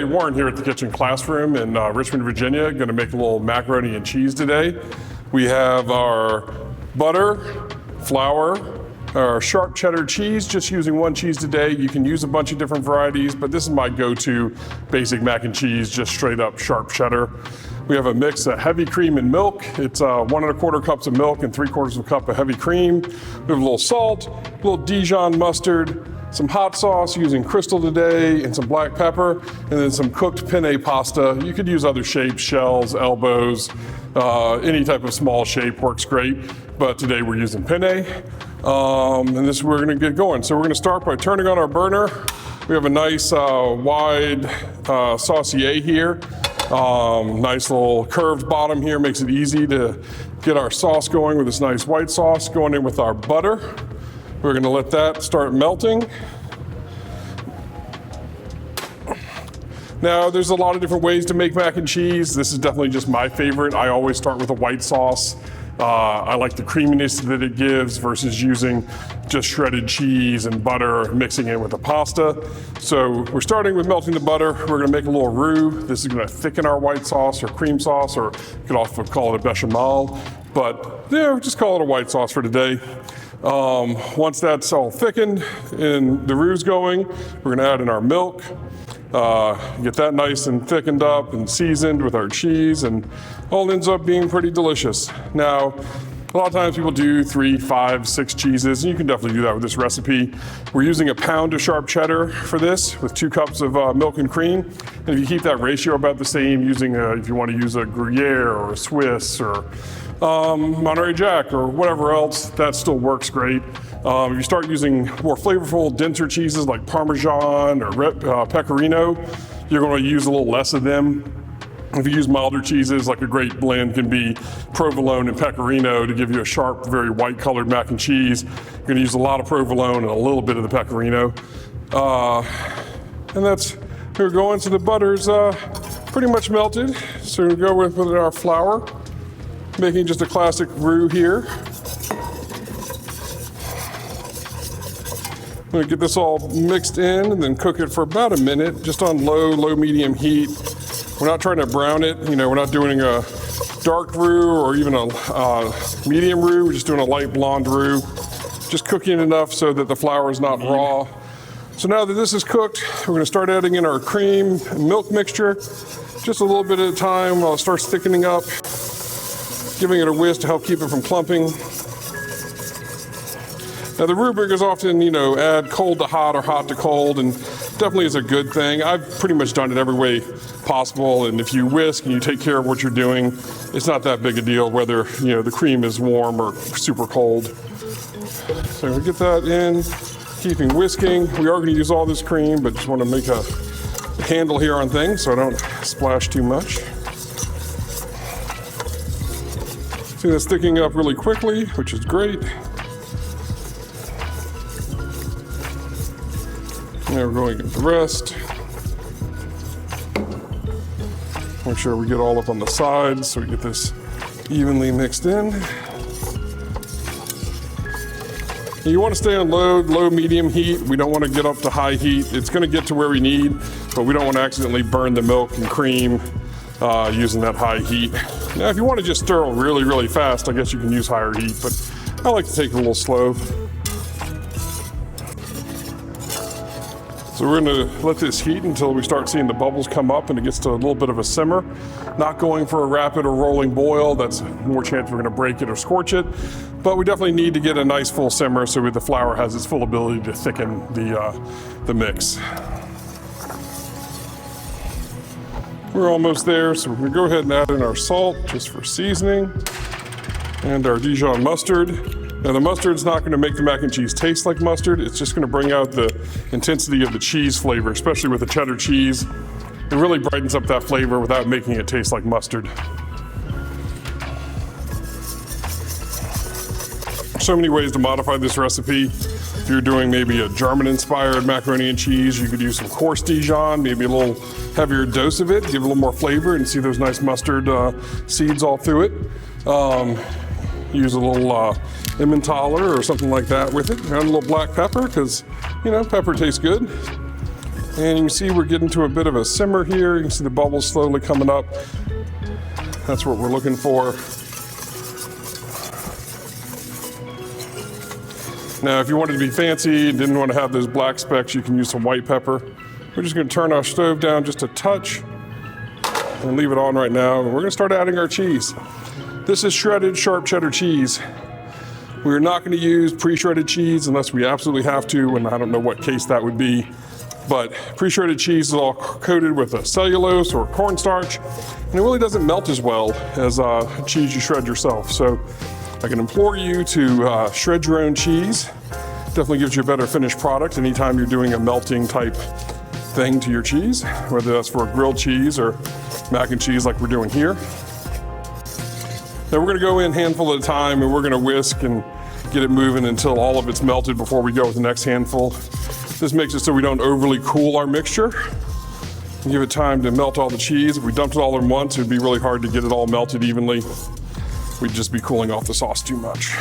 Hey, Warren here at the Kitchen Classroom in Richmond, Virginia. Going to make a little macaroni and cheese today. We have our butter, flour, our sharp cheddar cheese, just using one cheese today. You can use a bunch of different varieties, but this is my go-to basic mac and cheese, just straight up sharp cheddar. We have a mix of heavy cream and milk. It's 1 1/4 cups of milk and 3/4 of a cup of heavy cream. We have a little salt, a little Dijon mustard, some hot sauce using Crystal today, and some black pepper, and then some cooked penne pasta. You could use other shapes, shells, elbows, any type of small shape works great, but today we're using penne. And this is where we're gonna get going. So we're gonna start by turning on our burner. We have a nice wide saucier here. Nice little curved bottom here, makes it easy to get our sauce going with this nice white sauce. Going in with our butter. We're gonna let that start melting. Now, there's a lot of different ways to make mac and cheese. This is definitely just my favorite. I always start with a white sauce. I like the creaminess that it gives versus using just shredded cheese and butter, mixing it with the pasta. So we're starting with melting the butter. We're gonna make a little roux. This is gonna thicken our white sauce or cream sauce, or you could also call it a bechamel, but yeah, just call it a white sauce for today. Once that's all thickened and the roux going, we're gonna add in our milk. Get that nice and thickened up and seasoned with our cheese, and all ends up being pretty delicious. Now, a lot of times people do 3, 5, 6 cheeses, and you can definitely do that with this recipe. We're using a pound of sharp cheddar for this with 2 cups of milk and cream. And if you keep that ratio about the same, using if you want to use a Gruyere or a Swiss or Monterey Jack or whatever else, that still works great. If you start using more flavorful, denser cheeses like Parmesan or Pecorino, you're going to use a little less of them. If you use milder cheeses, like a great blend can be provolone and pecorino to give you a sharp, very white colored mac and cheese. You're going to use a lot of provolone and a little bit of the pecorino. And that's where we're going. So the butter's pretty much melted. So we're going to go with our flour, making just a classic roux here. I'm going to get this all mixed in and then cook it for about a minute, just on low, medium heat. We're not trying to brown it. You know, we're not doing a dark roux or even a medium roux. We're just doing a light blonde roux. Just cooking it enough so that the flour is not raw. So now that this is cooked, we're going to start adding in our cream and milk mixture, just a little bit at a time while it starts thickening up, giving it a whisk to help keep it from clumping. Now the rubric is often, add cold to hot or hot to cold, and definitely is a good thing. I've pretty much done it every way possible, and if you whisk and you take care of what you're doing, it's not that big a deal whether, the cream is warm or super cold. So we get that in, keeping whisking. We are going to use all this cream, but just want to make a handle here on things so I don't splash too much. See, that's thickening up really quickly, which is great. Now we're going to get the rest. Make sure we get all up on the sides so we get this evenly mixed in. You want to stay on low, medium heat. We don't want to get up to high heat. It's going to get to where we need, but we don't want to accidentally burn the milk and cream using that high heat. Now, if you want to just stir really, really fast, I guess you can use higher heat, but I like to take it a little slow. So we're going to let this heat until we start seeing the bubbles come up and it gets to a little bit of a simmer. Not going for a rapid or rolling boil. That's more chance we're going to break it or scorch it. But we definitely need to get a nice full simmer so the flour has its full ability to thicken the mix. We're almost there, so we're going to go ahead and add in our salt just for seasoning and our Dijon mustard. Now the mustard's not going to make the mac and cheese taste like mustard. It's just going to bring out the intensity of the cheese flavor, especially with the cheddar cheese. It really brightens up that flavor without making it taste like mustard. So many ways to modify this recipe. If you're doing maybe a German-inspired macaroni and cheese, you could use some coarse Dijon, maybe a little heavier dose of it, give it a little more flavor, and see those nice mustard seeds all through it. Use a little Emmentaler or something like that with it, and a little black pepper, because pepper tastes good. And you can see we're getting to a bit of a simmer here. You can see the bubbles slowly coming up. That's what we're looking for. Now, if you wanted to be fancy and didn't want to have those black specks, you can use some white pepper. We're just going to turn our stove down just a touch and leave it on right now. And we're going to start adding our cheese. This is shredded sharp cheddar cheese. We're not going to use pre-shredded cheese unless we absolutely have to, and I don't know what case that would be. But pre-shredded cheese is all coated with a cellulose or cornstarch, and it really doesn't melt as well as cheese you shred yourself. So I can implore you to shred your own cheese. Definitely gives you a better finished product anytime you're doing a melting type thing to your cheese, whether that's for a grilled cheese or mac and cheese like we're doing here. Now we're gonna go in handful at a time, and we're gonna whisk and get it moving until all of it's melted before we go with the next handful. This makes it so we don't overly cool our mixture. Give it time to melt all the cheese. If we dumped it all in once, it'd be really hard to get it all melted evenly. We'd just be cooling off the sauce too much.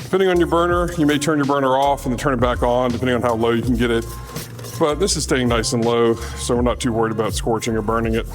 Depending on your burner, you may turn your burner off and then turn it back on, depending on how low you can get it. But this is staying nice and low, so we're not too worried about scorching or burning it.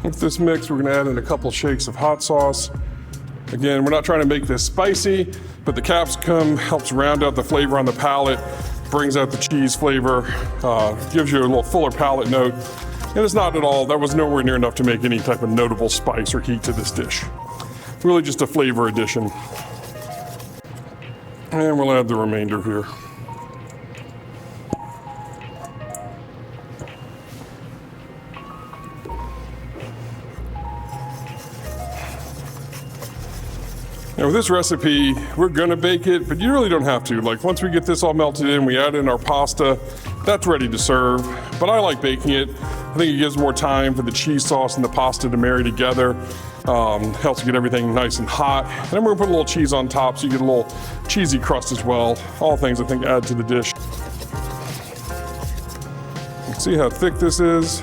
With this mix, we're gonna add in a couple shakes of hot sauce. Again, we're not trying to make this spicy, but the capsicum helps round out the flavor on the palate, brings out the cheese flavor, gives you a little fuller palate note. And it's not at all, that was nowhere near enough to make any type of notable spice or heat to this dish. Really just a flavor addition. And we'll add the remainder here. Now with this recipe, we're gonna bake it, but you really don't have to. Like once we get this all melted in, we add in our pasta, that's ready to serve. But I like baking it. I think it gives more time for the cheese sauce and the pasta to marry together. Helps get everything nice and hot. And then we're gonna put a little cheese on top so you get a little cheesy crust as well. All things I think add to the dish. See how thick this is?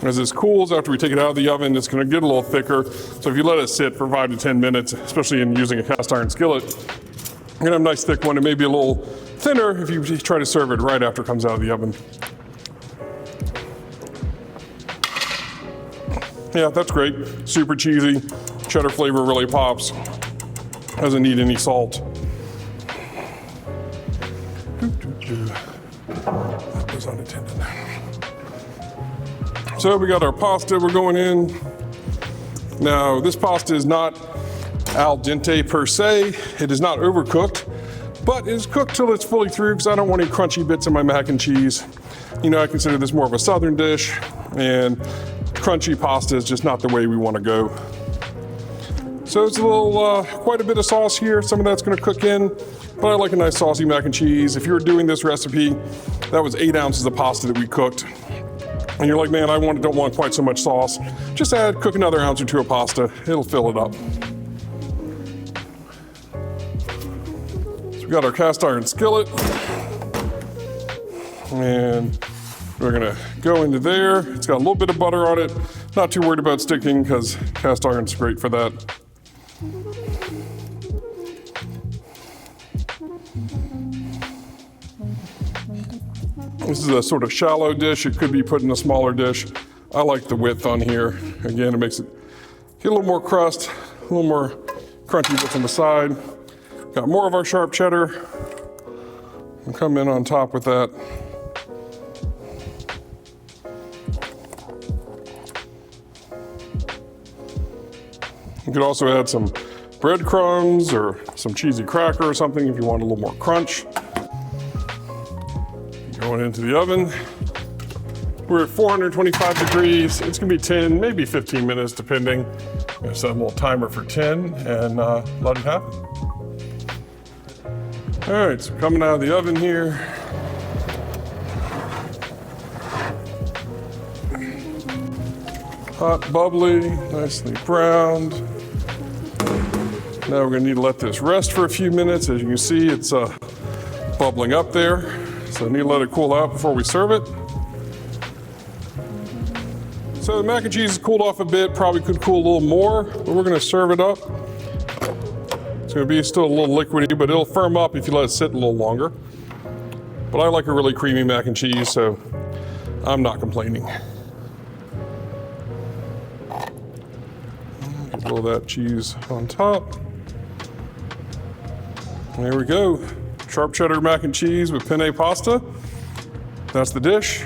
As this cools, after we take it out of the oven, it's gonna get a little thicker. So if you let it sit for 5 to 10 minutes, especially in using a cast iron skillet, you're gonna have a nice thick one. It may be a little thinner if you try to serve it right after it comes out of the oven. Yeah, that's great. Super cheesy. Cheddar flavor really pops. Doesn't need any salt. That was unintended. So we got our pasta we're going in. Now this pasta is not al dente per se. It is not overcooked, but it's cooked till it's fully through because I don't want any crunchy bits in my mac and cheese. You know, I consider this more of a southern dish, and crunchy pasta is just not the way we want to go. So it's a little, quite a bit of sauce here. Some of that's gonna cook in, but I like a nice saucy mac and cheese. If you were doing this recipe, that was 8 ounces of pasta that we cooked. And you're like, man, don't want quite so much sauce. Just cook another ounce or two of pasta. It'll fill it up. So we got our cast iron skillet. And we're gonna go into there. It's got a little bit of butter on it. Not too worried about sticking because cast iron's great for that. This is a sort of shallow dish. It could be put in a smaller dish. I like the width on here. Again, it makes it get a little more crust, a little more crunchy bits on the side. Got more of our sharp cheddar. We'll come in on top with that. You could also add some breadcrumbs or some cheesy cracker or something if you want a little more crunch. Going into the oven. We're at 425 degrees. It's gonna be 10, maybe 15 minutes, depending. I'm gonna set a little timer for 10 and let it happen. All right, so coming out of the oven here. Hot, bubbly, nicely browned. Now we're gonna need to let this rest for a few minutes. As you can see, it's bubbling up there. So I need to let it cool out before we serve it. So the mac and cheese has cooled off a bit, probably could cool a little more, but we're gonna serve it up. It's gonna be still a little liquidy, but it'll firm up if you let it sit a little longer. But I like a really creamy mac and cheese, so I'm not complaining. Get a little of that cheese on top. There we go. Sharp cheddar mac and cheese with penne pasta. That's the dish.